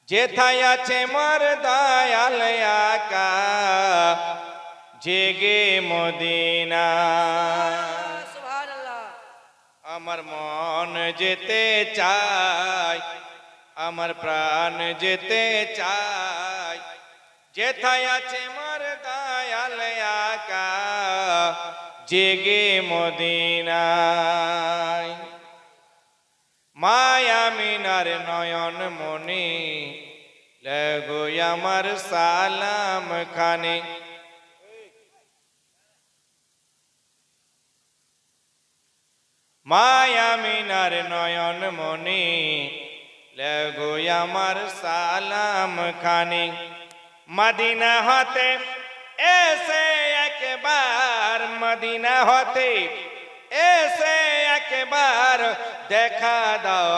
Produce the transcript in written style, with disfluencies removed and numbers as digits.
যেথায় আছে মোর দয়াল আকা জেগে মদিনা। সুবহানাল্লাহ। আমার মন যেতে চায়, আমার প্রাণ যেতে চায়, যেথায় আছে মোর দয়াল আকা জেগে মদিনায়। মায়া মিনার নয়ন মনি লাগো আমার সালাম খানে। মায়া মিনার নয়ন মনি লাগো আমার সালাম খানে। মদিনা হতে এসে একবার, মদিনা হতে এসে একবার দেখা দাও